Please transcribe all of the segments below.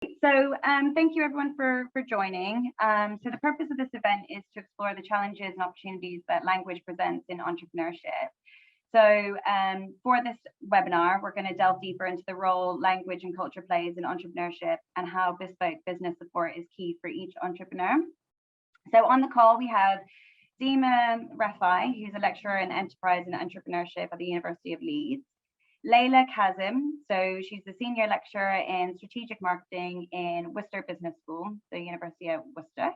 Thank you everyone for joining. So the purpose of this event is to explore the challenges and opportunities that language presents in entrepreneurship. So for this webinar, we're going to delve deeper into the role language and culture plays in entrepreneurship and how bespoke business support is key for each entrepreneur. So on the call, we have Dima Rafai, who's a lecturer in enterprise and entrepreneurship at the University of Leeds. Layla Kazim, so she's the senior lecturer in strategic marketing in Worcester Business School, the University of Worcester.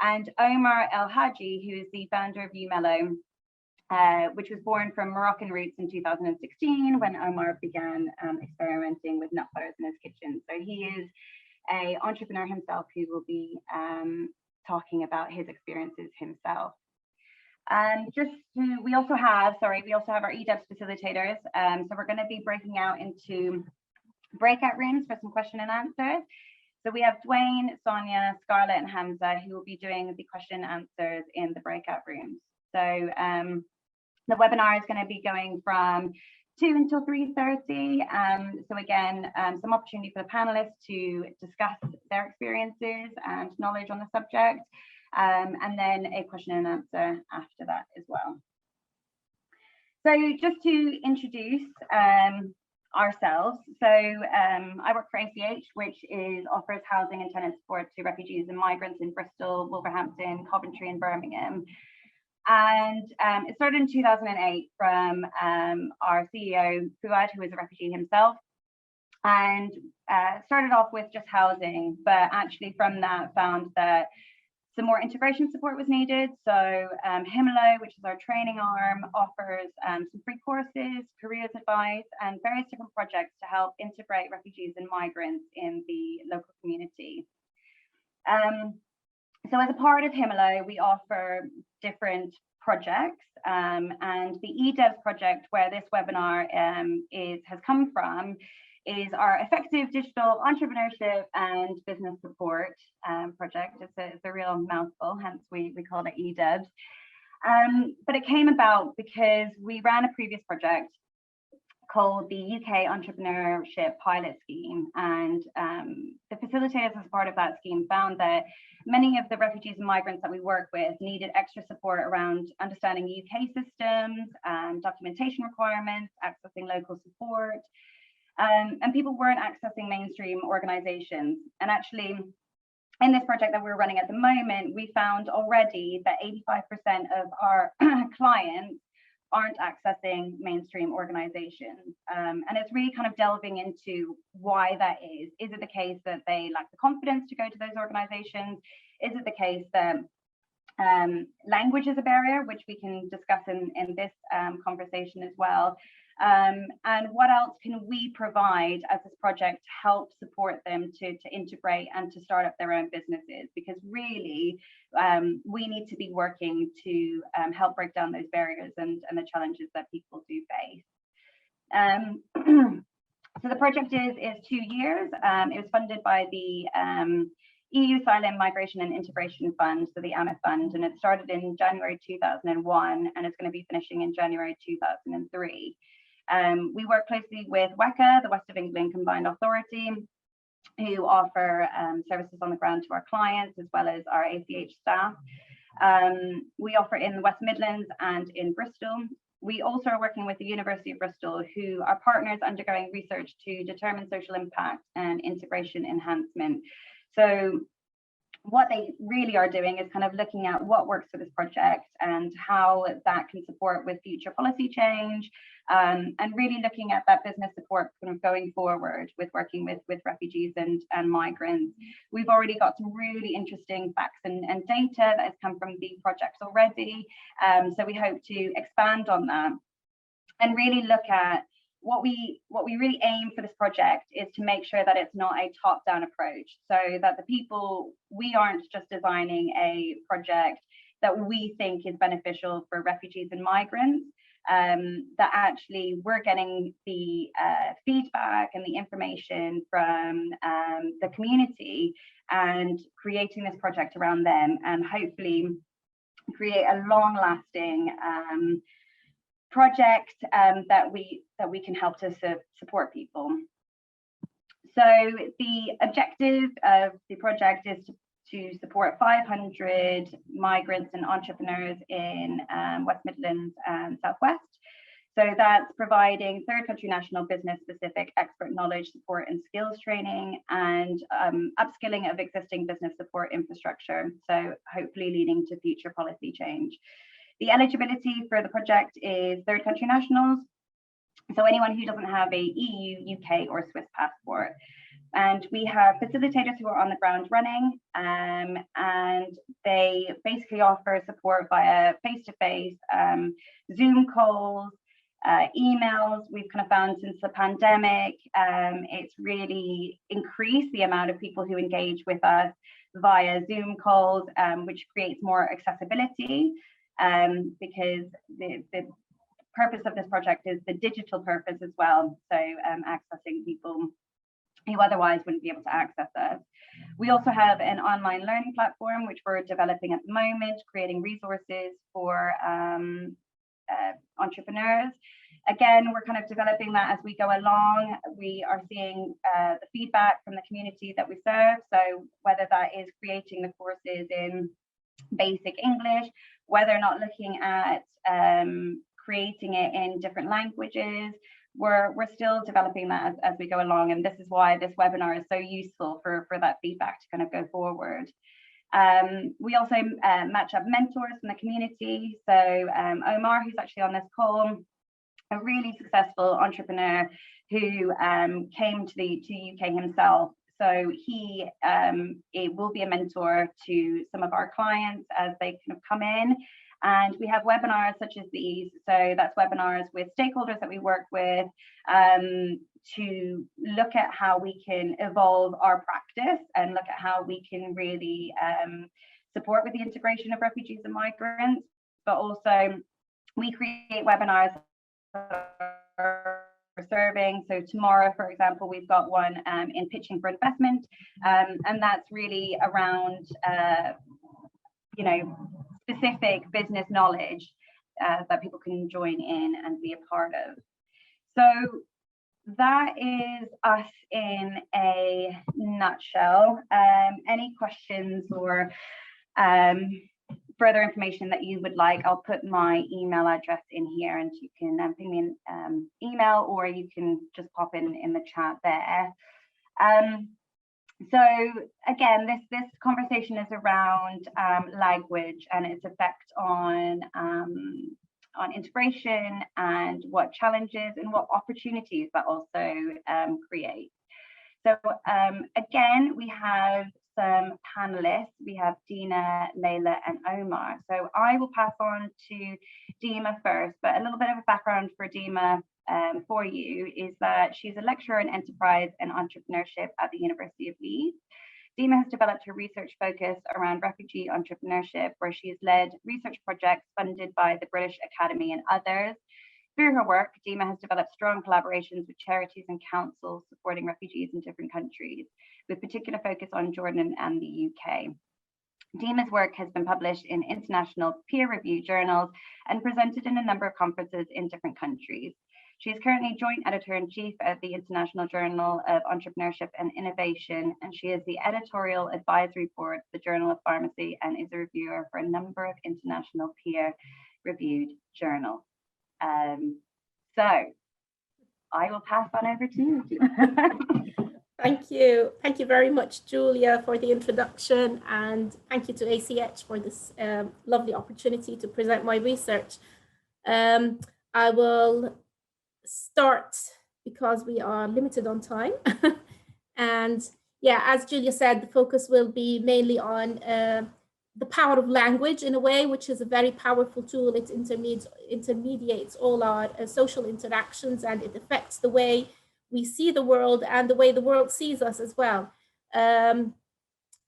And Omar El Haji, who is the founder of UMello, which was born from Moroccan roots in 2016 when Omar began experimenting with nut butters in his kitchen. So he is an entrepreneur himself who will be talking about his experiences himself. We also have our EDEBS facilitators. So we're going to be breaking out into breakout rooms for some question and answers. So we have Dwayne, Sonia, Scarlett, and Hamza who will be doing the question and answers in the breakout rooms. So the webinar is going to be going from 2 until 3:30. So again, some opportunity for the panelists to discuss their experiences and knowledge on the subject. And then a question and answer after that as well. So just to introduce ourselves, so I work for ACH, which offers housing and tenant support to refugees and migrants in Bristol, Wolverhampton, Coventry, and Birmingham. And it started in 2008 from our CEO, Fuad, who is a refugee himself, and started off with just housing, but actually from that found that some more integration support was needed. So Himelo, which is our training arm, offers some free courses, careers advice, and various different projects to help integrate refugees and migrants in the local community. So as a part of Himelo, we offer different projects, and the EDEBS project, where this webinar has come from, is our effective digital entrepreneurship and business support project. It's a real mouthful, hence we call it EDEBS. But it came about because we ran a previous project called the UK Entrepreneurship Pilot Scheme, and the facilitators as part of that scheme found that many of the refugees and migrants that we work with needed extra support around understanding UK systems, documentation requirements, accessing local support, and people weren't accessing mainstream organizations. And actually, in this project that we're running at the moment, we found already that 85% of our clients aren't accessing mainstream organizations. And it's really kind of delving into why that is. Is it the case that they lack the confidence to go to those organizations? Is it the case that language is a barrier, which we can discuss in this conversation as well? And what else can we provide as this project to help support them to integrate and to start up their own businesses? Because really, we need to be working to help break down those barriers and the challenges that people do face. So the project is 2 years. It was funded by the EU Asylum, Migration and Integration Fund, so the AMIF Fund, and it started in January 2001, and it's going to be finishing in January 2003. We work closely with WECA, the West of England Combined Authority, who offer services on the ground to our clients, as well as our ACH staff. We offer in the West Midlands and in Bristol. We also are working with the University of Bristol, who are partners undergoing research to determine social impact and integration enhancement. So what they really are doing is kind of looking at what works for this project and how that can support with future policy change, and really looking at that business support kind of going forward with working with refugees and migrants. We've already got some really interesting facts and data that has come from the projects already. So we hope to expand on that and really look at what we really aim for this project is to make sure that it's not a top-down approach, so that we aren't just designing a project that we think is beneficial for refugees and migrants, that actually we're getting the feedback and the information from the community and creating this project around them, and hopefully create a long-lasting project that we can help to support people. So the objective of the project is to support 500 migrants and entrepreneurs in West Midlands and Southwest. So that's providing third country national business specific expert knowledge, support and skills training, and upskilling of existing business support infrastructure. So hopefully leading to future policy change. The eligibility for the project is third country nationals. So anyone who doesn't have a EU, UK or Swiss passport. And we have facilitators who are on the ground running, and they basically offer support via face-to-face Zoom calls, emails. We've kind of found since the pandemic, it's really increased the amount of people who engage with us via Zoom calls, which creates more accessibility, because the purpose of this project is the digital purpose as well. So accessing people who otherwise wouldn't be able to access us. We also have an online learning platform, which we're developing at the moment, creating resources for entrepreneurs. Again, we're kind of developing that as we go along. We are seeing the feedback from the community that we serve. So whether that is creating the courses in basic English, whether or not looking at creating it in different languages, we're still developing that as we go along. And this is why this webinar is so useful for that feedback to kind of go forward. We also match up mentors from the community. So Omar, who's actually on this call, a really successful entrepreneur who came to UK himself. So he it will be a mentor to some of our clients as they kind of come in. And we have webinars such as these. So that's webinars with stakeholders that we work with to look at how we can evolve our practice and look at how we can really support with the integration of refugees and migrants. But also we create webinars for serving. So tomorrow, for example, we've got one in pitching for investment, and that's really around you know, specific business knowledge that people can join in and be a part of. So that is us in a nutshell. Any questions or further information that you would like, I'll put my email address in here and you can ping me an email, or you can just pop in the chat there. So again, this conversation is around language and its effect on integration, and what challenges and what opportunities that also creates. So again, we have some panelists. We have Dina, Layla, and Omar. So I will pass on to Dima first, but a little bit of a background for Dima for you is that she's a lecturer in enterprise and entrepreneurship at the University of Leeds. Dima has developed her research focus around refugee entrepreneurship, where she has led research projects funded by the British Academy and others. Through her work, Dima has developed strong collaborations with charities and councils supporting refugees in different countries, with particular focus on Jordan and the UK. Dima's work has been published in international peer-reviewed journals and presented in a number of conferences in different countries. She is currently joint editor-in-chief at the International Journal of Entrepreneurship and Innovation, and she is the editorial advisory board of the Journal of Pharmacy and is a reviewer for a number of international peer-reviewed journals. So I will pass on over to you. Thank you. Thank you very much, Julia, for the introduction, and thank you to ACH for this lovely opportunity to present my research. I will start because we are limited on time. And yeah, as Julia said, the focus will be mainly on the power of language in a way, which is a very powerful tool. It intermediates all our social interactions, and it affects the way we see the world and the way the world sees us as well.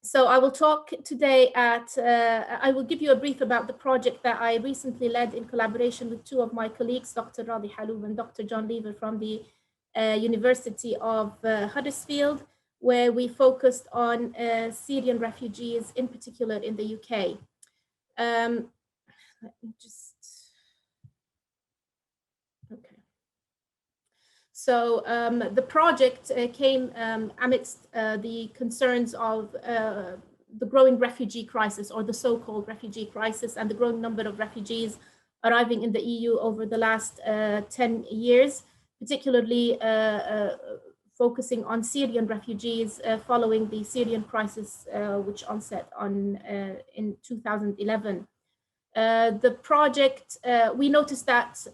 So I will talk today I will give you a brief about the project that I recently led in collaboration with two of my colleagues, Dr. Radi Haloub and Dr. John Lever from the University of Huddersfield, where we focused on Syrian refugees, in particular in the UK. Let me just, okay. So the project came amidst the concerns of the growing refugee crisis, or the so-called refugee crisis, and the growing number of refugees arriving in the EU over the last 10 years, particularly focusing on Syrian refugees following the Syrian crisis, which onset in 2011. The project, we noticed that,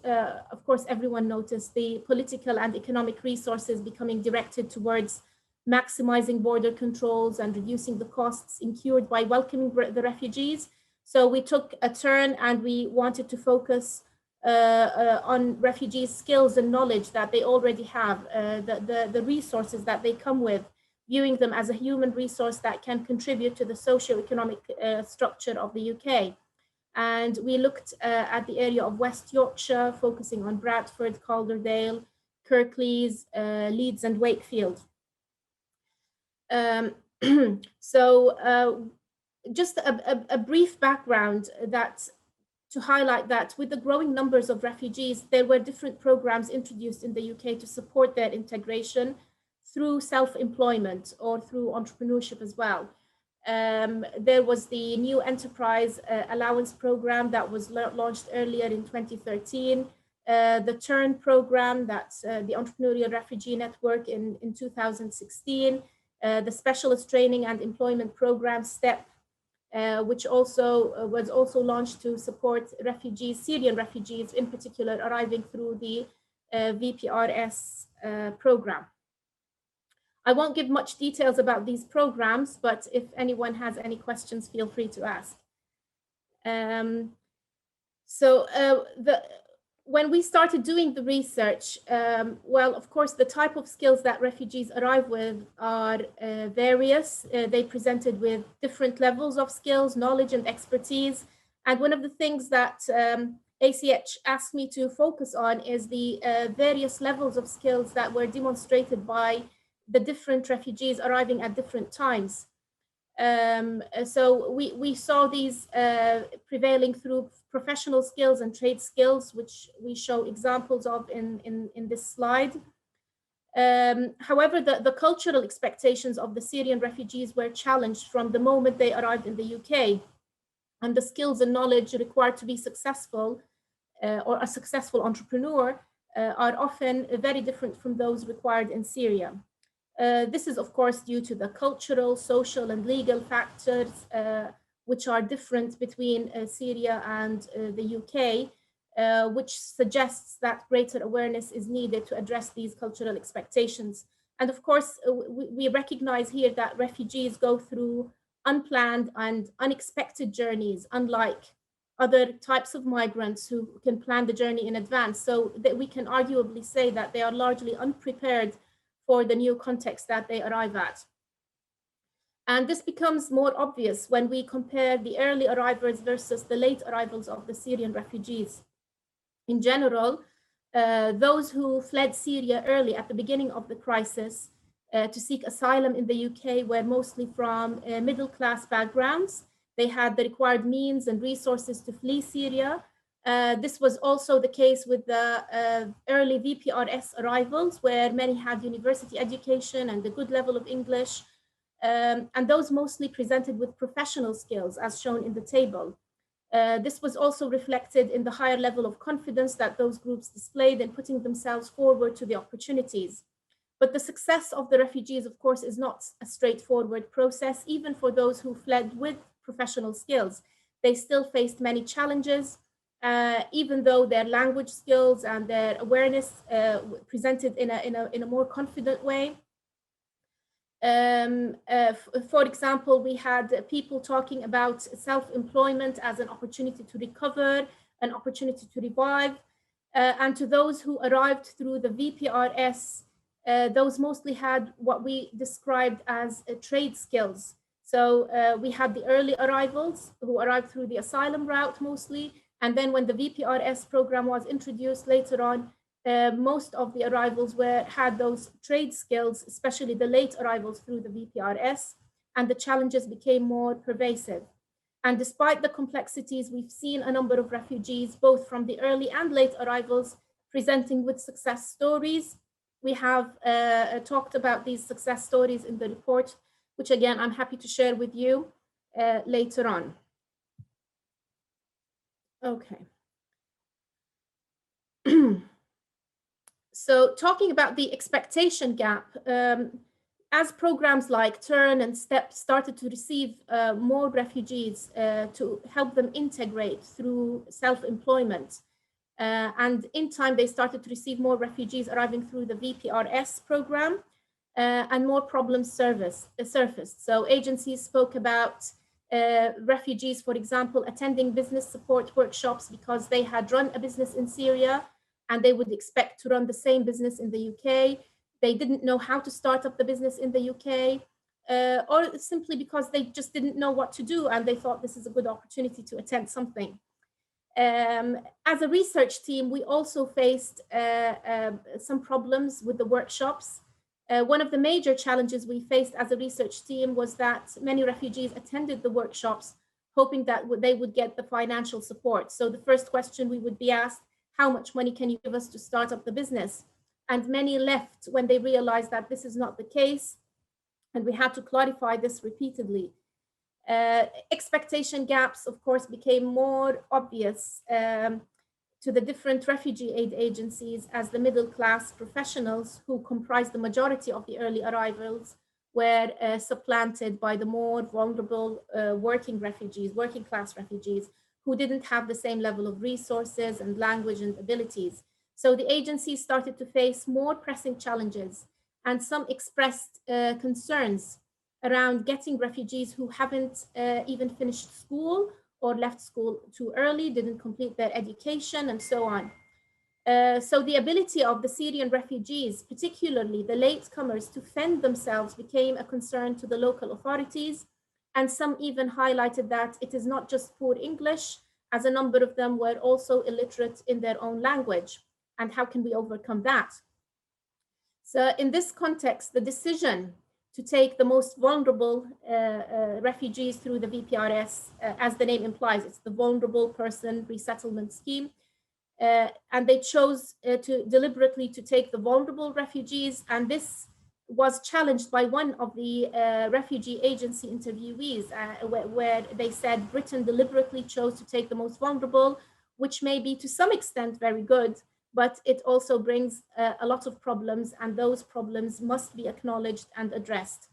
of course, everyone noticed the political and economic resources becoming directed towards maximizing border controls and reducing the costs incurred by welcoming the refugees. So we took a turn and we wanted to focus on refugees' skills and knowledge that they already have, the resources that they come with, viewing them as a human resource that can contribute to the socio-economic structure of the UK. And we looked at the area of West Yorkshire, focusing on Bradford, Calderdale, Kirklees, Leeds, and Wakefield. Just a brief background to highlight that with the growing numbers of refugees, there were different programs introduced in the UK to support their integration through self-employment or through entrepreneurship as well. There was the new enterprise allowance program that was launched earlier in 2013, the TURN program, that's the Entrepreneurial Refugee Network in 2016, the Specialist Training and Employment Program, STEP, which was also launched to support refugees, Syrian refugees in particular, arriving through the VPRS program. I won't give much details about these programs, but if anyone has any questions, feel free to ask. When we started doing the research, well, of course, the type of skills that refugees arrive with are various. They presented with different levels of skills, knowledge, and expertise. And one of the things that ACH asked me to focus on is the various levels of skills that were demonstrated by the different refugees arriving at different times. So we saw these prevailing through professional skills and trade skills, which we show examples of in this slide. However, the cultural expectations of the Syrian refugees were challenged from the moment they arrived in the UK, and the skills and knowledge required to be successful or a successful entrepreneur are often very different from those required in Syria. This is, of course, due to the cultural, social, and legal factors which are different between Syria and the UK, which suggests that greater awareness is needed to address these cultural expectations. And of course, we recognize here that refugees go through unplanned and unexpected journeys, unlike other types of migrants who can plan the journey in advance. So that we can arguably say that they are largely unprepared for the new context that they arrive at. And this becomes more obvious when we compare the early arrivals versus the late arrivals of the Syrian refugees. In general, those who fled Syria early at the beginning of the crisis to seek asylum in the UK were mostly from middle-class backgrounds. They had the required means and resources to flee Syria. This was also the case with the early VPRS arrivals, where many had university education and a good level of English, and those mostly presented with professional skills, as shown in the table. This was also reflected in the higher level of confidence that those groups displayed in putting themselves forward to the opportunities. But the success of the refugees, of course, is not a straightforward process, even for those who fled with professional skills. They still faced many challenges, even though their language skills and their awareness presented in a more confident way. For example, we had people talking about self-employment as an opportunity to recover, an opportunity to revive. And to those who arrived through the VPRS, those mostly had what we described as trade skills. So we had the early arrivals who arrived through the asylum route mostly. And then when the VPRS program was introduced later on, most of the arrivals had those trade skills, especially the late arrivals through the VPRS, and the challenges became more pervasive. And despite the complexities, we've seen a number of refugees, both from the early and late arrivals, presenting with success stories. We have talked about these success stories in the report, which again, I'm happy to share with you later on. Okay. So talking about the expectation gap, as programs like Turn and STEP started to receive more refugees to help them integrate through self-employment, and in time they started to receive more refugees arriving through the VPRS program, and more problems surfaced. So agencies spoke about refugees, for example, attending business support workshops because they had run a business in Syria and they would expect to run the same business in the UK. They didn't know how to start up the business in the UK, or simply because they just didn't know what to do and they thought this is a good opportunity to attempt something. As a research team, we also faced some problems with the workshops. One of the major challenges we faced as a research team was that many refugees attended the workshops hoping that they would get the financial support. So the first question we would be asked, how much money can you give us to start up the business? And many left when they realized that this is not the case. And we had to clarify this repeatedly. Expectation gaps, of course, became more obvious to the different refugee aid agencies as the middle class professionals who comprised the majority of the early arrivals were supplanted by the more vulnerable working class refugees who didn't have the same level of resources and language and abilities. So the agencies started to face more pressing challenges, and some expressed concerns around getting refugees who haven't even finished school or left school too early, didn't complete their education, and so on. So the ability of the Syrian refugees, particularly the latecomers, to fend themselves became a concern to the local authorities. And some even highlighted that it is not just poor English, as a number of them were also illiterate in their own language. And how can we overcome that? So in this context, the decision to take the most vulnerable refugees through the VPRS, as the name implies, it's the Vulnerable Person Resettlement Scheme. And they chose to deliberately to take the vulnerable refugees. And this was challenged by one of the refugee agency interviewees, where they said Britain deliberately chose to take the most vulnerable, which may be to some extent very good, but it also brings a lot of problems, and those problems must be acknowledged and addressed.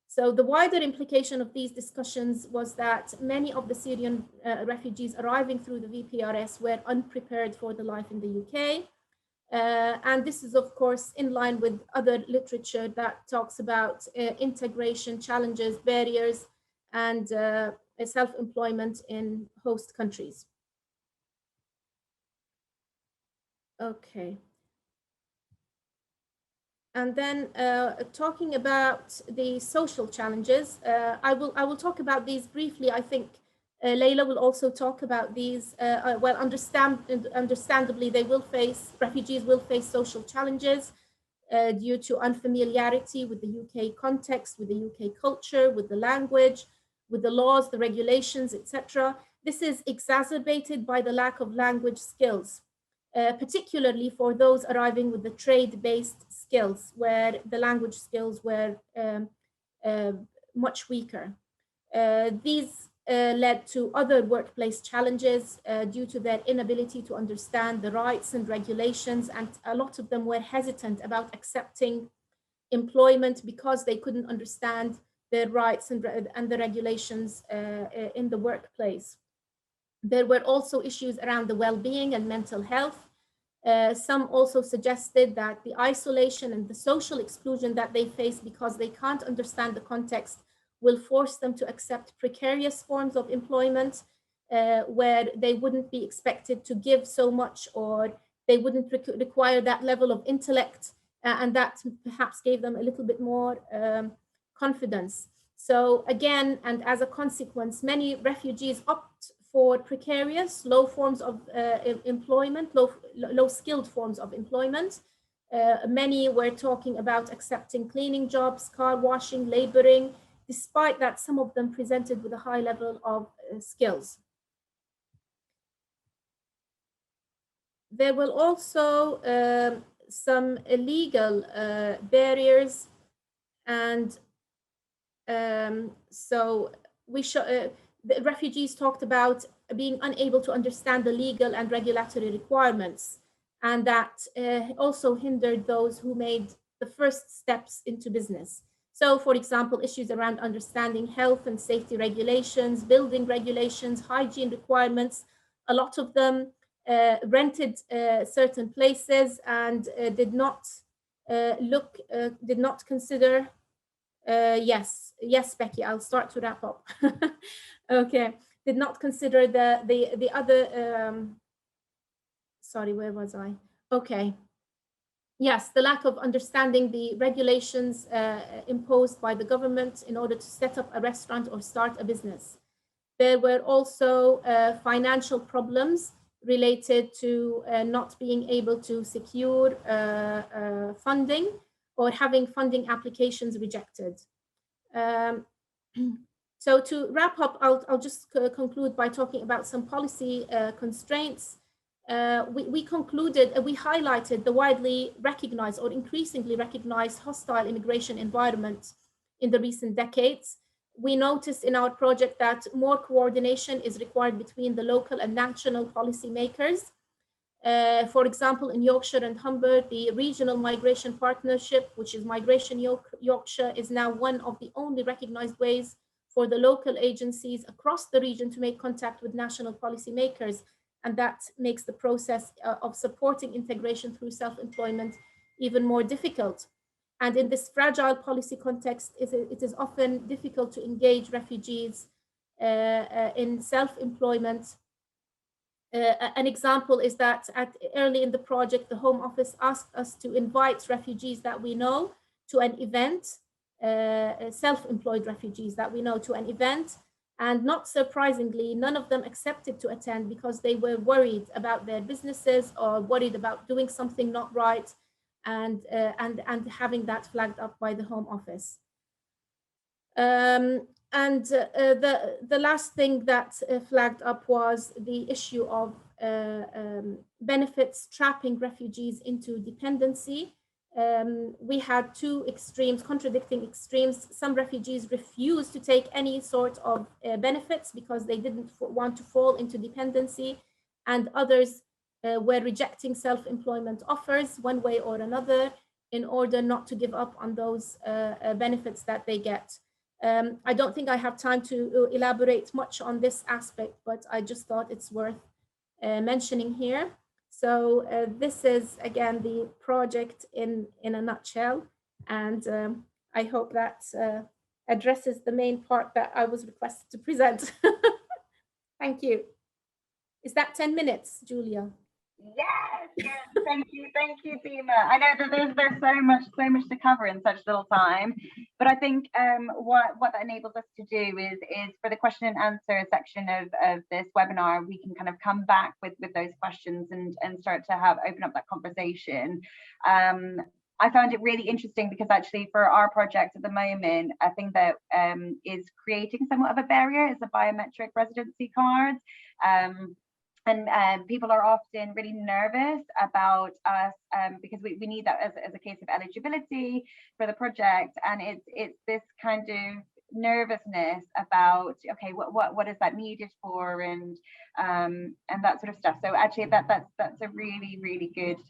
So the wider implication of these discussions was that many of the Syrian refugees arriving through the VPRS were unprepared for the life in the UK. And this is, of course, in line with other literature that talks about integration challenges, barriers, and self-employment in host countries. Okay. And then talking about the social challenges, I will talk about these briefly. I think Layla will also talk about these. Well, understandably, refugees will face social challenges due to unfamiliarity with the UK context, with the UK culture, with the language, with the laws, the regulations, etc. This is exacerbated by the lack of language skills. Particularly for those arriving with the trade-based skills, where the language skills were much weaker. These led to other workplace challenges due to their inability to understand the rights and regulations, and a lot of them were hesitant about accepting employment because they couldn't understand their rights and the regulations in the workplace. There were also issues around the well-being and mental health. Some also suggested that the isolation and the social exclusion that they face because they can't understand the context will force them to accept precarious forms of employment where they wouldn't be expected to give so much, or they wouldn't require that level of intellect, and that perhaps gave them a little bit more confidence. So again, and as a consequence, many refugees opt for precarious, low forms of employment, low skilled forms of employment. Many were talking about accepting cleaning jobs, car washing, laboring, despite that some of them presented with a high level of skills. There will also some illegal barriers, and so the refugees talked about being unable to understand the legal and regulatory requirements, and that also hindered those who made the first steps into business. So, for example, issues around understanding health and safety regulations, building regulations, hygiene requirements. A lot of them rented certain places and did not consider. Yes, Becky, I'll start to wrap up. Okay, did not consider the other. Sorry, where was I? Okay. Yes, the lack of understanding the regulations imposed by the government in order to set up a restaurant or start a business. There were also financial problems related to not being able to secure funding or having funding applications rejected. So to wrap up, I'll just conclude by talking about some policy constraints. We highlighted the widely recognized or increasingly recognized hostile immigration environment in the recent decades. We noticed in our project that more coordination is required between the local and national policymakers. For example, in Yorkshire and Humber, the Regional Migration Partnership, which is Migration Yorkshire, is now one of the only recognized ways for the local agencies across the region to make contact with national policymakers. And that makes the process of supporting integration through self-employment even more difficult. And in this fragile policy context, it is often difficult to engage refugees in self-employment. An example is that early in the project, the Home Office asked us to invite refugees that we know to an event, self-employed refugees that we know to an event. And not surprisingly, none of them accepted to attend because they were worried about their businesses or worried about doing something not right, and having that flagged up by the Home Office. The last thing that flagged up was the issue of benefits trapping refugees into dependency. We had two extremes, contradicting extremes. Some refugees refused to take any sort of benefits because they didn't want to fall into dependency, and others were rejecting self-employment offers one way or another in order not to give up on those benefits that they get. I don't think I have time to elaborate much on this aspect, but I just thought it's worth mentioning here. So this is, again, the project in a nutshell, and I hope that addresses the main part that I was requested to present. Thank you. Is that 10 minutes, Julia? Yes, thank you, Dima. I know that there's so much to cover in such little time, but I think what that enables us to do is for the question and answer section of this webinar, we can kind of come back with those questions and start to open up that conversation. I found it really interesting because actually for our project at the moment, I think that is creating somewhat of a barrier is a biometric residency card. And people are often really nervous about us because we need that as a case of eligibility for the project, and it's this kind of nervousness about, okay, what is that needed for, and that sort of stuff. So actually that's a really good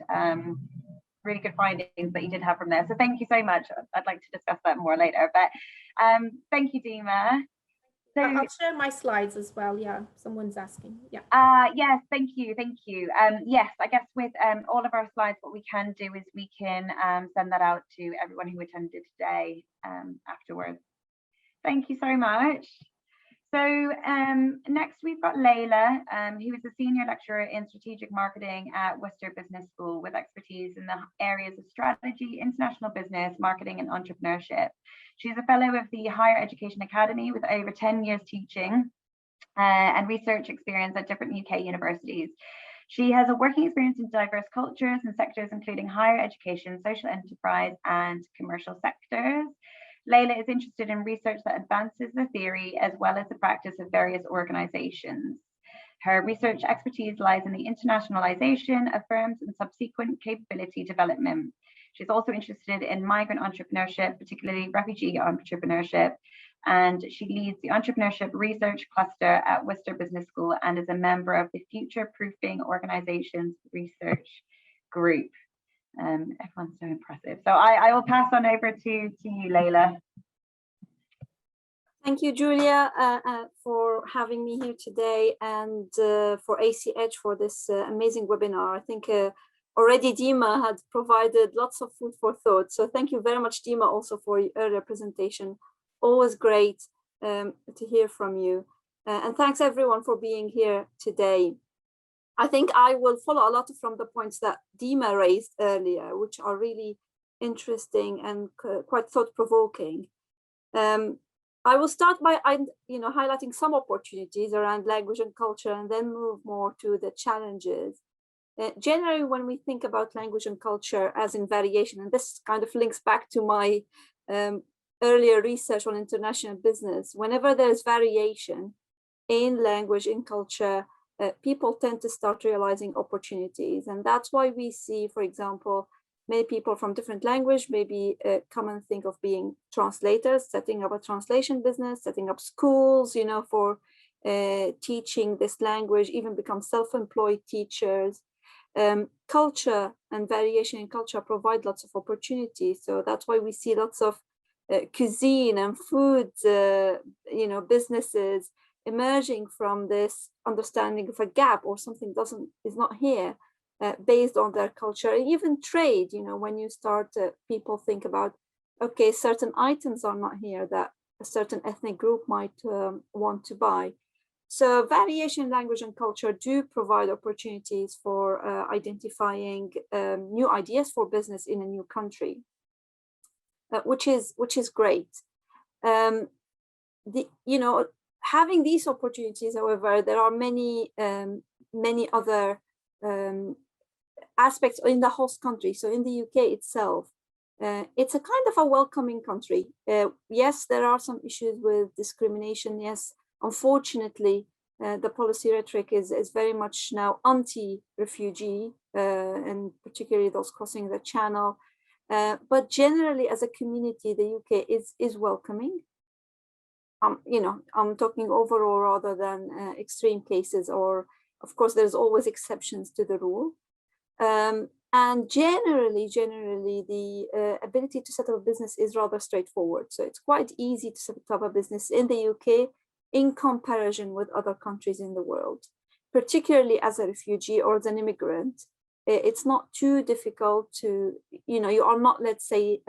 findings that you did have from there. So thank you so much. I'd like to discuss that more later, but thank you, Dima. So I'll share my slides as well. Yeah, someone's asking. Yeah. Yes, thank you. Yes, I guess with all of our slides, what we can do is we can send that out to everyone who attended today afterwards. Thank you so much. So next we've got Layla, who is a senior lecturer in strategic marketing at Worcester Business School with expertise in the areas of strategy, international business, marketing and entrepreneurship. She's a fellow of the Higher Education Academy with over 10 years teaching and research experience at different UK universities. She has a working experience in diverse cultures and sectors, including higher education, social enterprise and commercial sectors. Layla is interested in research that advances the theory as well as the practice of various organizations. Her research expertise lies in the internationalization of firms and subsequent capability development. She's also interested in migrant entrepreneurship, particularly refugee entrepreneurship, and she leads the entrepreneurship research cluster at Worcester Business School and is a member of the Future Proofing Organizations Research Group. Everyone's so impressive. So I will pass on over to you, Layla. Thank you, Julia, for having me here today, and for ACH for this amazing webinar. I think already Dima had provided lots of food for thought. So thank you very much, Dima, also for your earlier presentation. Always great to hear from you. And thanks everyone for being here today. I think I will follow a lot from the points that Dima raised earlier, which are really interesting and quite thought-provoking. I will start by highlighting some opportunities around language and culture, and then move more to the challenges. Generally, when we think about language and culture as in variation, and this kind of links back to my earlier research on international business, whenever there's variation in language, in culture, people tend to start realizing opportunities. And that's why we see, for example, many people from different language maybe come and think of being translators, setting up a translation business, setting up schools, for teaching this language, even become self-employed teachers. Culture and variation in culture provide lots of opportunities. So that's why we see lots of cuisine and food, businesses emerging from this understanding of a gap or something is not here. Based on their culture, even trade, when you start, people think about, okay, certain items are not here that a certain ethnic group might want to buy. So variation in language and culture do provide opportunities for identifying new ideas for business in a new country, which is great. Having these opportunities, however, there are many other aspects in the host country. So in the UK itself, it's a kind of a welcoming country. Yes, there are some issues with discrimination. Yes, unfortunately, the policy rhetoric is very much now anti-refugee, and particularly those crossing the channel. But generally, as a community, the UK is welcoming. I'm talking overall rather than extreme cases, or of course, there's always exceptions to the rule. And generally, the ability to set up a business is rather straightforward. So it's quite easy to set up a business in the UK in comparison with other countries in the world, particularly as a refugee or as an immigrant. It's not too difficult to, you are not, let's say,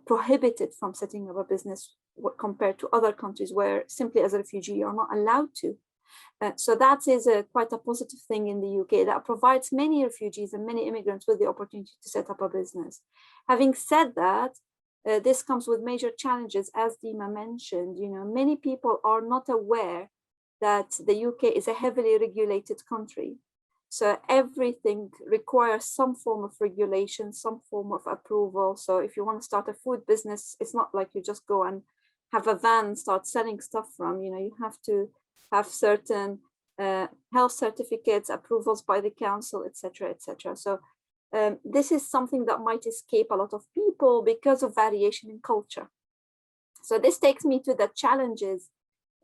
prohibited from setting up a business compared to other countries where simply as a refugee, you're not allowed to. So that is quite a positive thing in the UK that provides many refugees and many immigrants with the opportunity to set up a business. Having said that, this comes with major challenges, as Dima mentioned. Many people are not aware that the UK is a heavily regulated country. So everything requires some form of regulation, some form of approval. So if you want to start a food business, it's not like you just go and have a van and start selling stuff from. You have to have certain health certificates, approvals by the council, etc., etc. So this is something that might escape a lot of people because of variation in culture. So this takes me to the challenges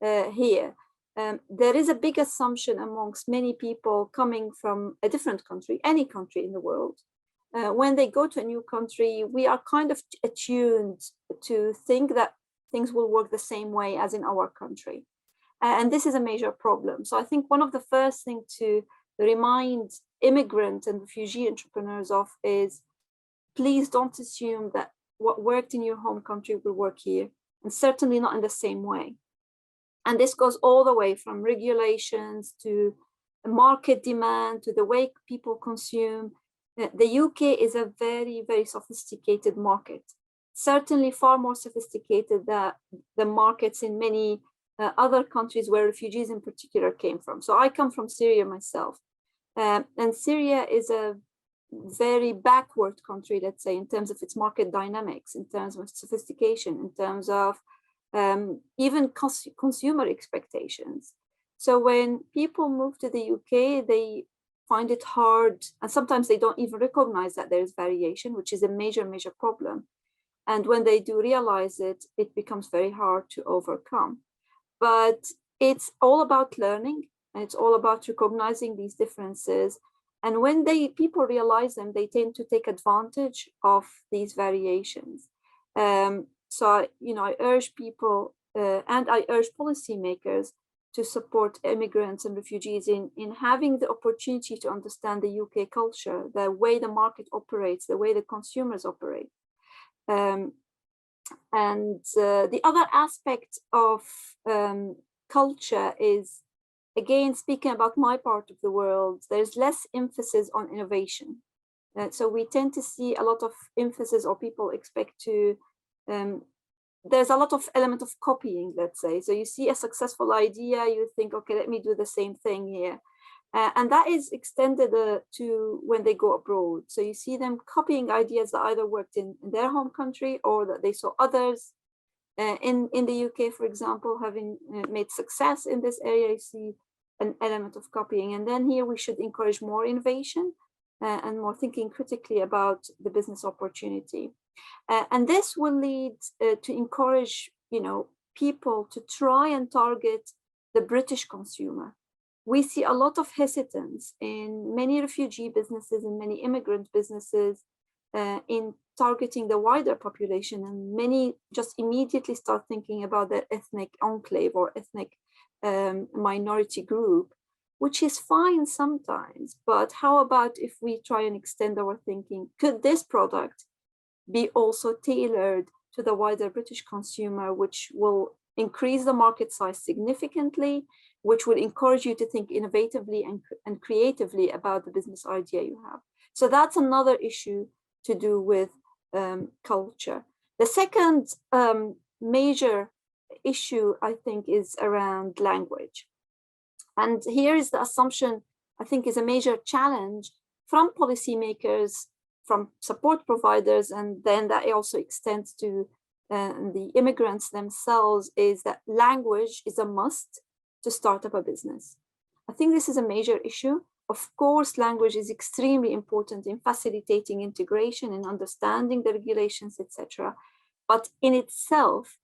here. There is a big assumption amongst many people coming from a different country, any country in the world. When they go to a new country, we are kind of attuned to think that things will work the same way as in our country. And this is a major problem. So I think one of the first things to remind immigrant and refugee entrepreneurs of is, please don't assume that what worked in your home country will work here, and certainly not in the same way. And this goes all the way from regulations to market demand to the way people consume. The UK is a very, very sophisticated market, certainly far more sophisticated than the markets in many other countries where refugees in particular came from. So I come from Syria myself, and Syria is a very backward country, let's say, in terms of its market dynamics, in terms of sophistication, in terms of even consumer expectations. So when people move to the UK, they find it hard, and sometimes they don't even recognize that there is variation, which is a major, major problem. And when they do realize it, it becomes very hard to overcome. But it's all about learning, and it's all about recognizing these differences. And when people realize them, they tend to take advantage of these variations. So, I urge people and I urge policymakers to support immigrants and refugees in having the opportunity to understand the UK culture, the way the market operates, the way the consumers operate. And the other aspect of culture is, again, speaking about my part of the world, there's less emphasis on innovation. So we tend to see a lot of emphasis, or people expect to, there's a lot of element of copying, let's say. So you see a successful idea, you think, okay, let me do the same thing here. And that is extended to when they go abroad. So you see them copying ideas that either worked in their home country, or that they saw others in the UK, for example, having made success in this area. You see an element of copying. And then here we should encourage more innovation and more thinking critically about the business opportunity. And this will lead to encourage, people to try and target the British consumer. We see a lot of hesitance in many refugee businesses and many immigrant businesses in targeting the wider population, and many just immediately start thinking about their ethnic enclave or ethnic minority group, which is fine sometimes. But how about if we try and extend our thinking? Could this product be also tailored to the wider British consumer, which will increase the market size significantly, which will encourage you to think innovatively and creatively about the business idea you have? So that's another issue to do with culture. The second major issue, I think, is around language. And here is the assumption, I think, is a major challenge from policymakers, from support providers, and then that also extends to the immigrants themselves, is that language is a must to start up a business. I think this is a major issue. Of course, language is extremely important in facilitating integration and understanding the regulations, etc. But in itself,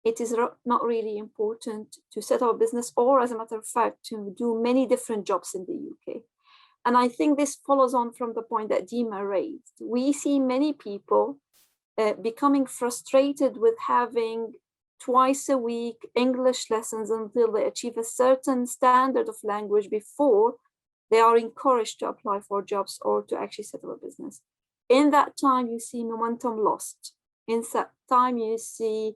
it is not really important to set up a business, or as a matter of fact, to do many different jobs in the UK. And I think this follows on from the point that Dima raised. We see many people becoming frustrated with having twice a week English lessons until they achieve a certain standard of language before they are encouraged to apply for jobs or to actually set up a business. In that time, you see momentum lost. In that time, you see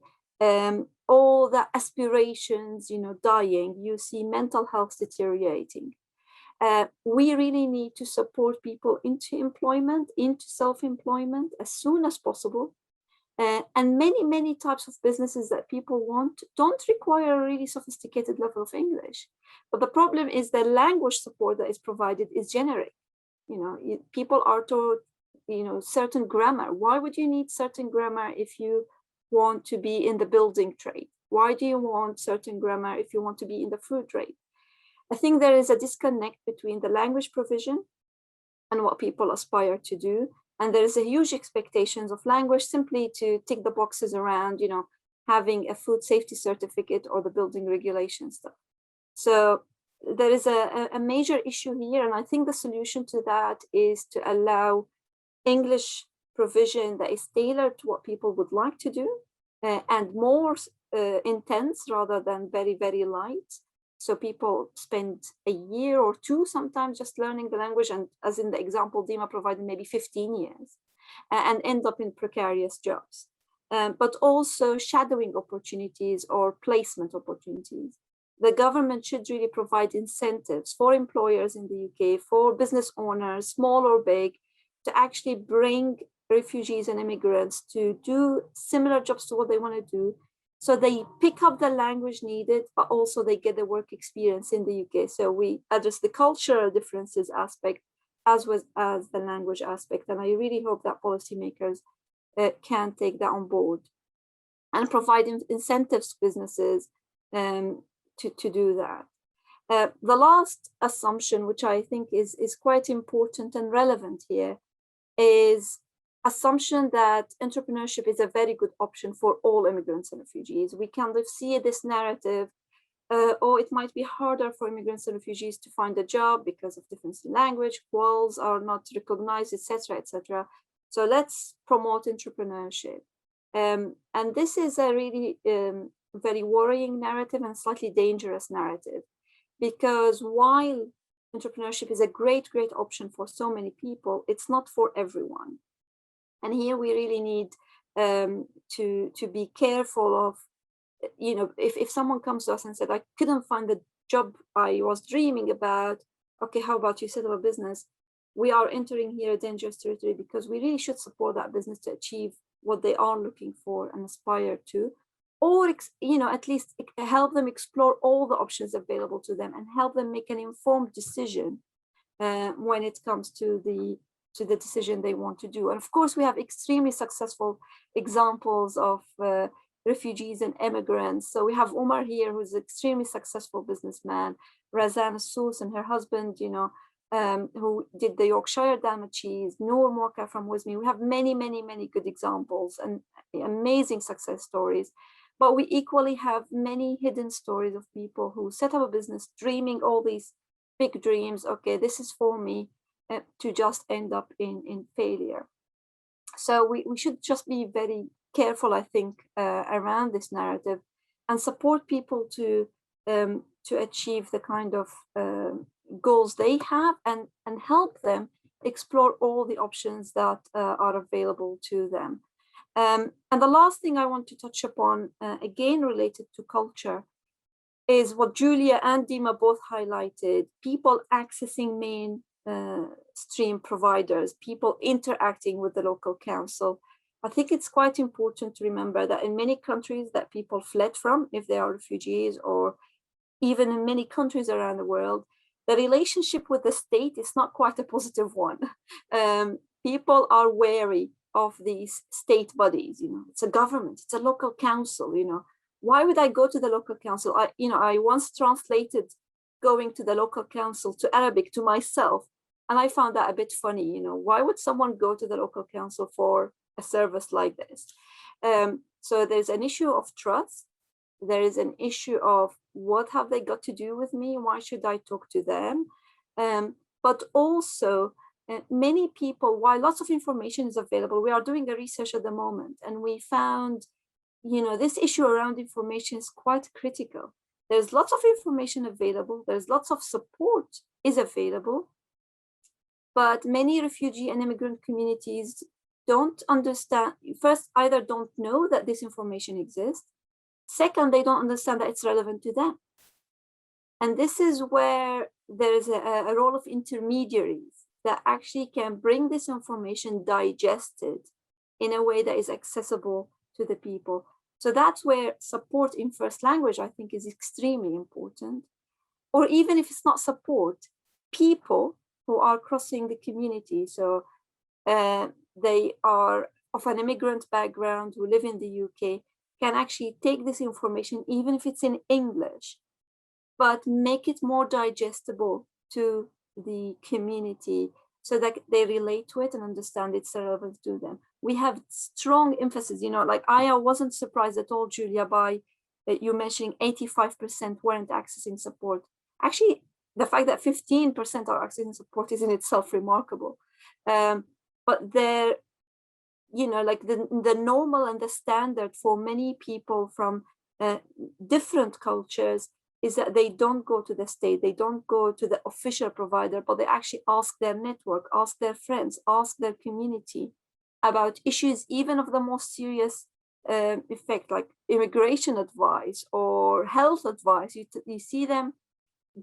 all the aspirations, dying. You see mental health deteriorating. We really need to support people into employment, into self-employment as soon as possible. And many types of businesses that people want don't require a really sophisticated level of English. But the problem is the language support that is provided is generic. People are taught, certain grammar. Why would you need certain grammar if you want to be in the building trade? Why do you want certain grammar if you want to be in the food trade? I think there is a disconnect between the language provision and what people aspire to do. And there is a huge expectations of language simply to tick the boxes around, having a food safety certificate or the building regulation stuff. So there is a major issue here. And I think the solution to that is to allow English provision that is tailored to what people would like to do and more intense rather than very, very light. So people spend a year or two sometimes just learning the language, and as in the example Dima provided, maybe 15 years, and end up in precarious jobs. But also shadowing opportunities or placement opportunities. The government should really provide incentives for employers in the UK, for business owners, small or big, to actually bring refugees and immigrants to do similar jobs to what they want to do. So they pick up the language needed, but also they get the work experience in the UK. So we address the cultural differences aspect as well as the language aspect. And I really hope that policymakers can take that on board and provide incentives to businesses to do that. The last assumption, which I think is quite important and relevant here, is assumption that entrepreneurship is a very good option for all immigrants and refugees. We kind of see this narrative, or it might be harder for immigrants and refugees to find a job because of difference in language, quals are not recognized, etc., etc. So let's promote entrepreneurship. And this is a really very worrying narrative and slightly dangerous narrative, because while entrepreneurship is a great option for so many people, it's not for everyone. And here we really need to be careful of, you know, if someone comes to us and said, I couldn't find the job I was dreaming about, okay, how about you set up a business? We are entering here a dangerous territory, because we really should support that business to achieve what they are looking for and aspire to, or, you know, at least help them explore all the options available to them and help them make an informed decision when it comes to the decision they want to do. And of course, we have extremely successful examples of refugees and immigrants. So we have Omar here, who's an extremely successful businessman, Razan Sous and her husband, you know, who did the Yorkshire Dama cheese, Noor Moka from Wismi. We have many good examples and amazing success stories. But we equally have many hidden stories of people who set up a business dreaming all these big dreams. Okay, this is for me, to just end up in failure. So we should just be very careful, I think, around this narrative, and support people to achieve the kind of goals they have, and help them explore all the options that are available to them. And the last thing I want to touch upon, again related to culture, is what Julia and Dima both highlighted: people accessing mainstream providers, people interacting with the local council. I think it's quite important to remember that in many countries that people fled from, if they are refugees, or even in many countries around the world, the relationship with the state is not quite a positive one. People are wary of these state bodies. You know, it's a government, it's a local council. You know, why would I go to the local council? I once translated going to the local council to Arabic to myself, and I found that a bit funny. You know, why would someone go to the local council for a service like this? So there's an issue of trust. There is an issue of what have they got to do with me? Why should I talk to them? But also, many people, while lots of information is available, we are doing a research at the moment, and we found, you know, this issue around information is quite critical. There's lots of information available. There's lots of support is available, but many refugee and immigrant communities don't understand. First, either don't know that this information exists. Second, they don't understand that it's relevant to them. And this is where there is a role of intermediaries that actually can bring this information digested in a way that is accessible to the people. So that's where support in first language, I think, is extremely important. Or even if it's not support, people who are crossing the community, so they are of an immigrant background who live in the UK, can actually take this information, even if it's in English, but make it more digestible to the community so that they relate to it and understand it's relevant to them. We have strong emphasis, you know, like I wasn't surprised at all, Julia, by you mentioning 85% weren't accessing support. Actually, the fact that 15% are accessing support is in itself remarkable. But there, you know, like the normal and the standard for many people from different cultures is that they don't go to the state, they don't go to the official provider, but they actually ask their network, ask their friends, ask their community about issues, even of the most serious effect, like immigration advice or health advice. You see them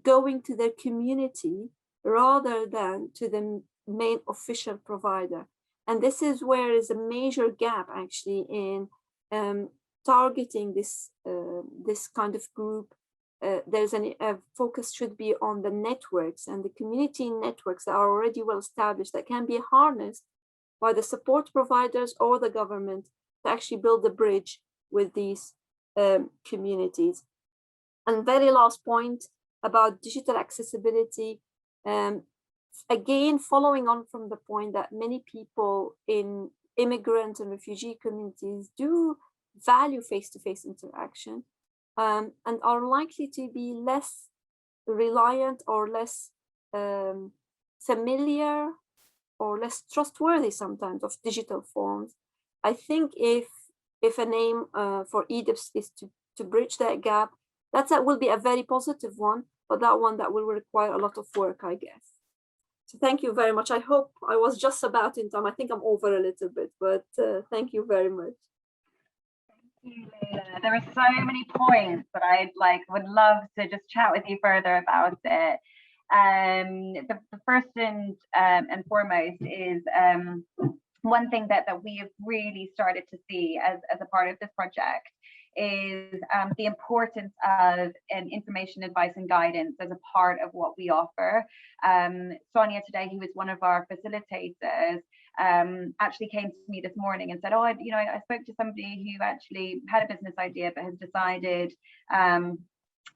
going to their community rather than to the main official provider. And this is where is a major gap actually in targeting this kind of group. There's a focus should be on the networks and the community networks that are already well established that can be harnessed by the support providers or the government to actually build a bridge with these communities. And very last point, about digital accessibility. Again, following on from the point that many people in immigrant and refugee communities do value face-to-face interaction, and are likely to be less reliant or less familiar or less trustworthy sometimes of digital forms. I think if an aim for EDIPS is to bridge that gap, that will be a very positive one, but that will require a lot of work, I guess. So thank you very much. I hope I was just about in time. I think I'm over a little bit, but thank you very much. Thank you, Layla. There are so many points that would love to just chat with you further about it. The first and foremost is one thing that we have really started to see as a part of this project is the importance of information, advice, and guidance as a part of what we offer. Sonia today, who was one of our facilitators, actually came to me this morning and said, "Oh, I spoke to somebody who actually had a business idea but has decided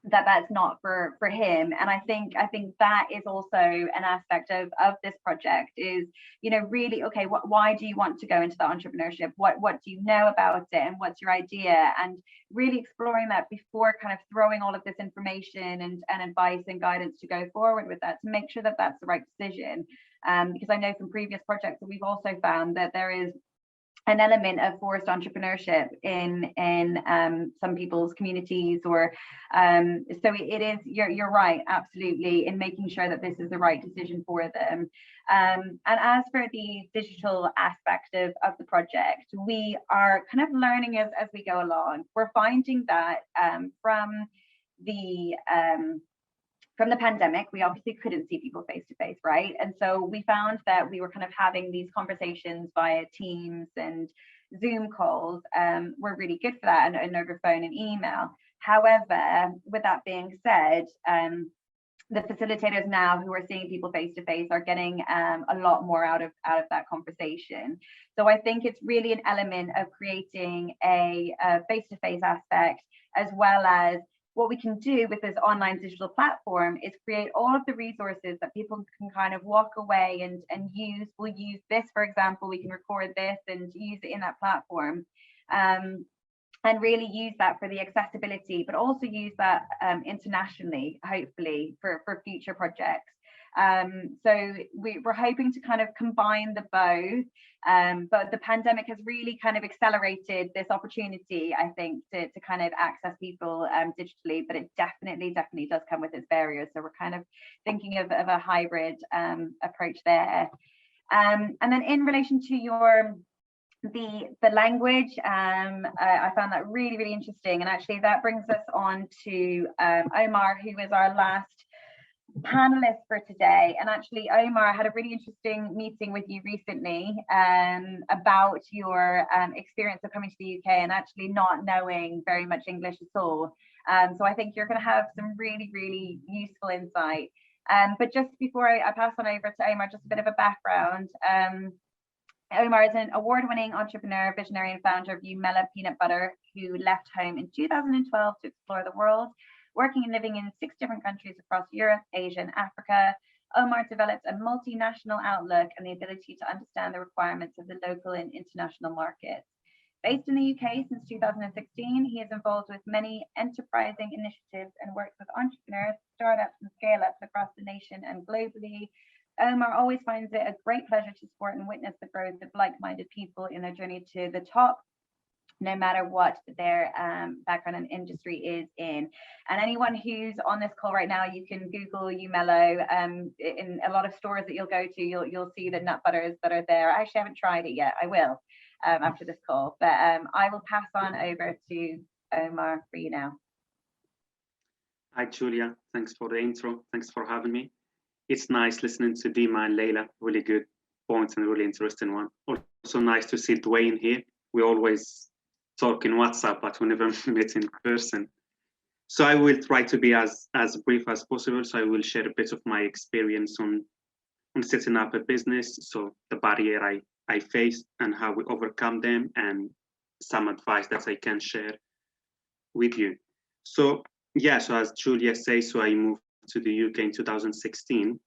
that that's not for him." And I think that is also an aspect of this project is, really, okay, why do you want to go into the entrepreneurship? What do you know about it, and what's your idea? And really exploring that before kind of throwing all of this information and advice and guidance to go forward with that, to make sure that that's the right decision. Because I know from previous projects that we've also found that there is an element of forced entrepreneurship in some people's communities, or so it is. You're right, absolutely, in making sure that this is the right decision for them. And as for the digital aspect of the project, we are kind of learning as we go along. We're finding that from the pandemic, we obviously couldn't see people face to face, right? And so we found that we were kind of having these conversations via Teams and Zoom calls were really good for that, and over phone and email. However, with that being said, the facilitators now who are seeing people face to face are getting a lot more out of that conversation. So I think it's really an element of creating a face-to-face aspect, as well as what we can do with this online digital platform is create all of the resources that people can kind of walk away and use. We'll use this, for example, we can record this and use it in that platform, and really use that for the accessibility, but also use that internationally, hopefully, for future projects. So we're hoping to kind of combine the both, but the pandemic has really kind of accelerated this opportunity, I think, to kind of access people digitally, but it definitely does come with its barriers. So we're kind of thinking of a hybrid approach there. And then in relation to the language, I found that really interesting, and actually that brings us on to Omar, who is our last panelist for today. And actually, Omar, had a really interesting meeting with you recently about your experience of coming to the UK and actually not knowing very much English at all. So I think you're going to have some really useful insight. But just before I pass on over to Omar, just a bit of a background. Omar is an award-winning entrepreneur, visionary, and founder of Umela Peanut Butter, who left home in 2012 to explore the world. Working and living in 6 different countries across Europe, Asia, and Africa, Omar developed a multinational outlook and the ability to understand the requirements of the local and international markets. Based in the UK since 2016, he is involved with many enterprising initiatives and works with entrepreneurs, startups, and scale-ups across the nation and globally. Omar always finds it a great pleasure to support and witness the growth of like-minded people in their journey to the top, no matter what their background and industry is in. And anyone who's on this call right now, you can Google Umelo. In a lot of stores that you'll go to, you'll see the nut butters that are there. I actually haven't tried it yet. I will after this call, but I will pass on over to Omar for you now. Hi, Julia. Thanks for the intro. Thanks for having me. It's nice listening to Dima and Layla. Really good points and really interesting one. Also nice to see Dwayne here. We always talk in WhatsApp, but we never met in person. So I will try to be as brief as possible. So I will share a bit of my experience on setting up a business, so the barrier I faced and how we overcome them, and some advice that I can share with you. So yeah, so as Julia says, so I moved to the UK in 2016.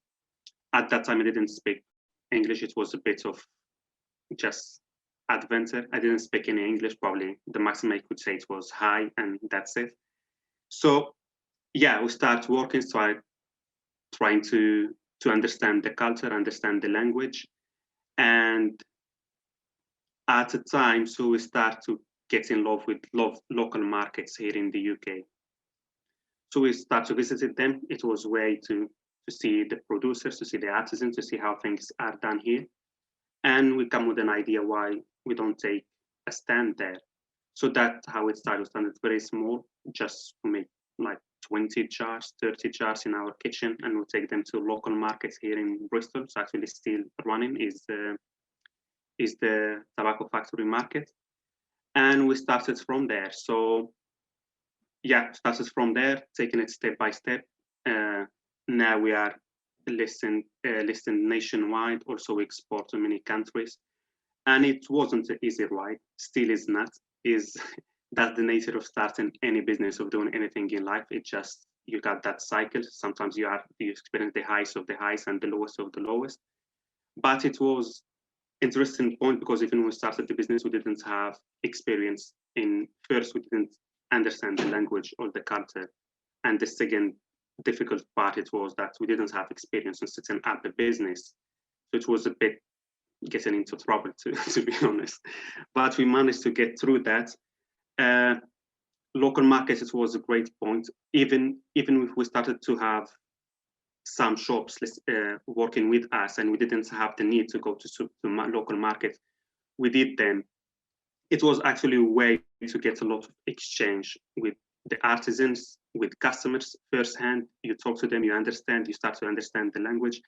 At that time, I didn't speak English. It was a bit of just adventure. I didn't speak any English, probably the maximum I could say it was hi, and that's it. So yeah, we start working, trying to understand the culture, understand the language. And at the time, so we start to get in love with local markets here in the UK. So we start to visit them. It was a way to see the producers, to see the artisans, to see how things are done here. And we come with an idea why we don't take a stand there. So that's how it started. It started very small, just make like 20 jars, 30 jars in our kitchen, and we'll take them to local markets here in Bristol. So actually still running is the tobacco factory market. And we started from there. So yeah, started from there, taking it step by step. Now we are listed nationwide. Also, we export to many countries. And it wasn't an easy ride, still is not. That's the nature of starting any business, of doing anything in life. It just, you got that cycle. Sometimes you experience the highs of the highs and the lowest of the lowest. But it was interesting point, because even when we started the business, we didn't have experience first, we didn't understand the language or the culture. And the second difficult part, it was that we didn't have experience in setting up a business. So it was a bit getting into trouble, to be honest. But we managed to get through that. Local markets, it was a great point. Even if we started to have some shops working with us, and we didn't have the need to go to local market, we did them. It was actually a way to get a lot of exchange with the artisans, with customers firsthand. You talk to them, you understand, you start to understand the language.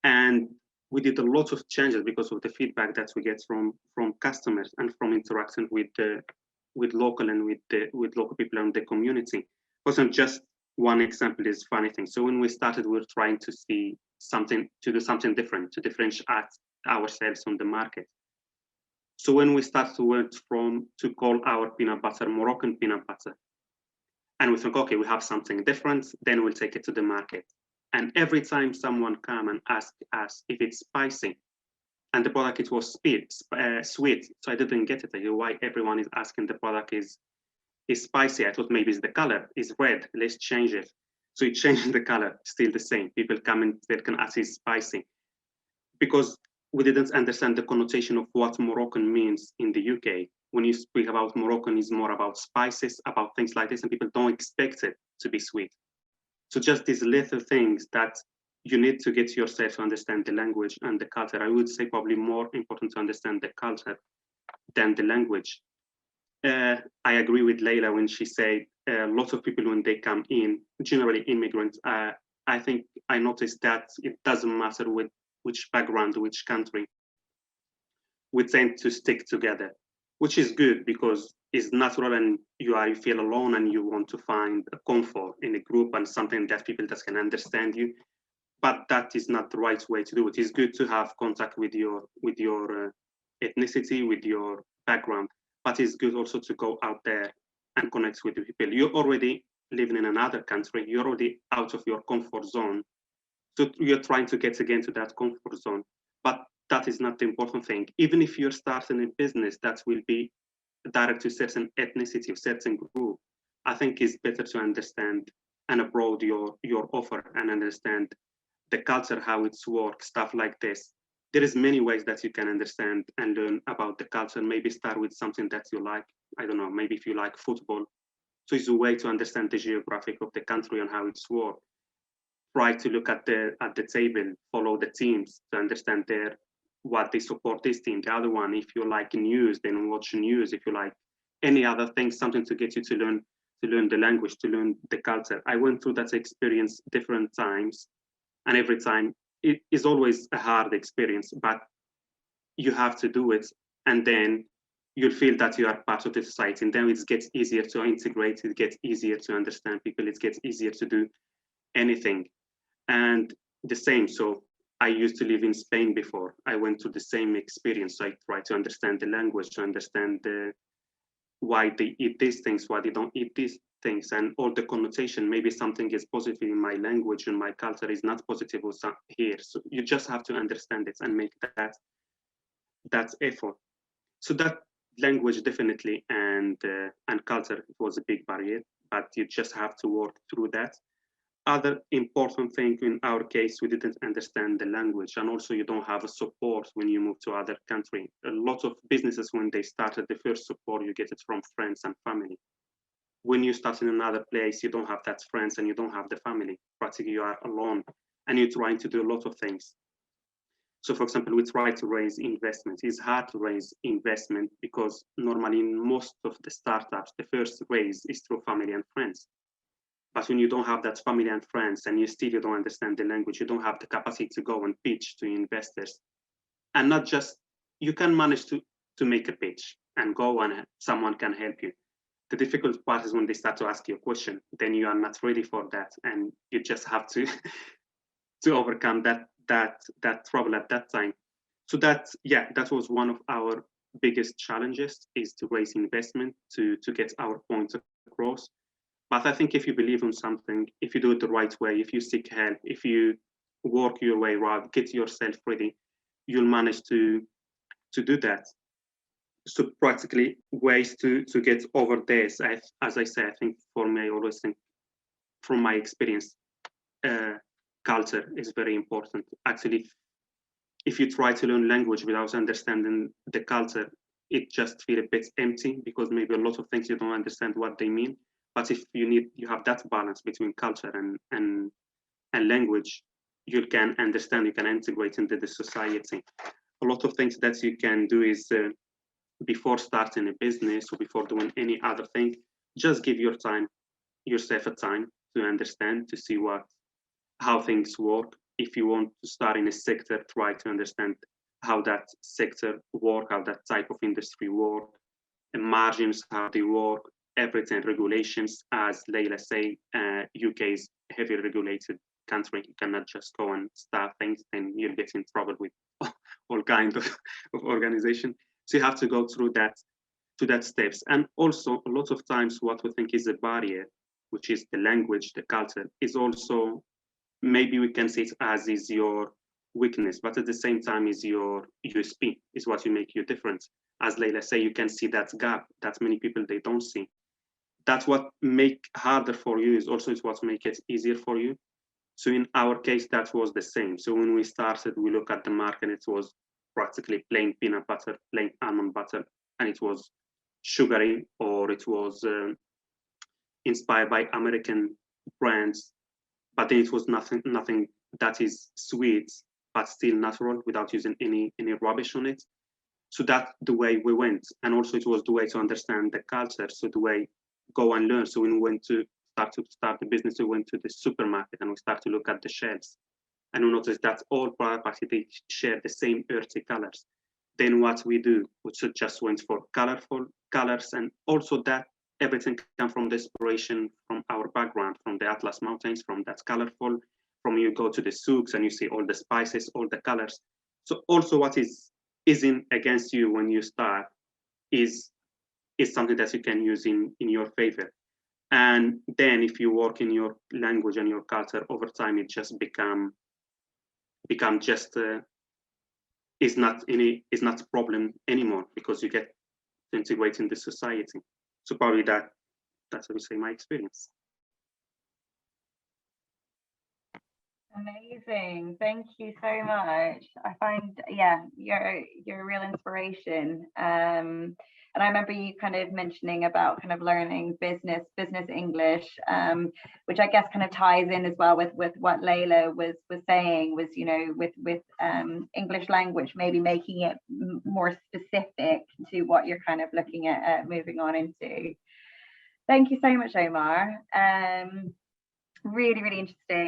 And we did a lot of changes because of the feedback that we get from customers and from interaction with local and with local people in the community. Also, just one example is funny thing. So when we started, we were trying to do something different, to differentiate ourselves on the market. So when we started to call our peanut butter Moroccan peanut butter, and we think, okay, we have something different, then we'll take it to the market. And every time someone come and ask us if it's spicy, and the product, it was sweet, so I didn't get it. I go, why everyone is asking the product is spicy? I thought maybe it's the color, it's red, let's change it. So it changed the color, still the same. People come in, they can ask it's spicy. Because we didn't understand the connotation of what Moroccan means in the UK. When you speak about Moroccan, it's more about spices, about things like this, and people don't expect it to be sweet. So just these little things that you need to get yourself to understand the language and the culture. I would say probably more important to understand the culture than the language. I agree with Layla when she said lots of people, when they come in, generally immigrants, I think I noticed that it doesn't matter which background, which country, we tend to stick together, which is good because it's natural, and you feel alone and you want to find a comfort in a group and something that people that can understand you. But that is not the right way to do it. It's good to have contact with your ethnicity, with your background, but it's good also to go out there and connect with the people. You're already living in another country, you're already out of your comfort zone. So you're trying to get again to that comfort zone. But that is not the important thing. Even if you're starting a business that will be direct to certain ethnicity, or certain group, I think it's better to understand and abroad your offer and understand the culture, how it's works, stuff like this. There is many ways that you can understand and learn about the culture. Maybe start with something that you like. I don't know, maybe if you like football. So it's a way to understand the geographic of the country and how it's works. Try to look at the table, follow the teams to understand what they support this team, the other one. If you like news, then watch news. If you like any other thing, something to get you to learn the language, to learn the culture. I went through that experience different times. And every time it is always a hard experience, but you have to do it. And then you'll feel that you are part of the society. And then it gets easier to integrate. It gets easier to understand people. It gets easier to do anything. And the same. So I used to live in Spain before. I went through the same experience. So I tried to understand the language, to understand why they eat these things, why they don't eat things and all the connotation. Maybe something is positive in my language and my culture is not positive here. So you just have to understand it and make that effort. So that language definitely and culture, it was a big barrier, but you just have to work through that. Other important thing in our case, we didn't understand the language, and also you don't have a support when you move to other country. A lot of businesses, when they started, the first support you get it from friends and family. When you start in another place, you don't have that friends and you don't have the family. Practically you are alone and you're trying to do a lot of things. So for example, we try to raise investment. It's hard to raise investment because normally in most of the startups, the first raise is through family and friends. But when you don't have that family and friends and you don't understand the language, you don't have the capacity to go and pitch to investors. And not just, you can manage to make a pitch and go and someone can help you. The difficult part is when they start to ask you a question, then you are not ready for that. And you just have to, to overcome that trouble at that time. So that was one of our biggest challenges, is to raise investment to get our points across. But I think if you believe in something, if you do it the right way, if you seek help, if you work your way around, get yourself ready, you'll manage to do that. So practically ways to get over this, as I say, I think for me, I always think from my experience, culture is very important. Actually, if you try to learn language without understanding the culture, it just feels a bit empty because maybe a lot of things you don't understand what they mean. But if you have that balance between culture and language, you can understand, you can integrate into the society. A lot of things that you can do is before starting a business or before doing any other thing, just give yourself a time to understand, to see how things work. If you want to start in a sector, try to understand how that sector work, how that type of industry work, and margins, how they work, everything, regulations. As Layla say, UK is a heavily regulated country. You cannot just go and start things, then you'll get in trouble with all kinds of organization. So you have to go through that steps. And also a lot of times what we think is a barrier, which is the language, the culture, is also, maybe we can say it as is your weakness, but at the same time is your USP, is what you make you different. As Layla say, you can see that gap that many people, they don't see. That's what make harder for you, is what make it easier for you. So in our case, that was the same. So when we started, we look at the market, it was practically plain peanut butter, plain almond butter, and it was sugary, or it was inspired by American brands, but then it was nothing that is sweet, but still natural without using any rubbish on it. So that's the way we went. And also it was the way to understand the culture. So the way go and learn. So when we went to start the business, we went to the supermarket and we start to look at the shelves. And we noticed that all products, they share the same earthy colors. Then what we do, we just went for colorful colors, and also that everything comes from the inspiration from our background, from the Atlas Mountains, from that colorful, from you go to the souks and you see all the spices, all the colors. So also what isn't against you when you start is something that you can use in your favor. And then if you work in your language and your culture, over time it just become just is not a problem anymore, because you get to integrate in the society. So probably that's I would say my experience. Amazing, thank you so much. I find, you're a real inspiration. And I remember you kind of mentioning about kind of learning business English, which I guess kind of ties in as well with what Layla was saying, was, you know, with English language, maybe making it more specific to what you're kind of looking at moving on into. Thank you so much, Omar. Really, really interesting.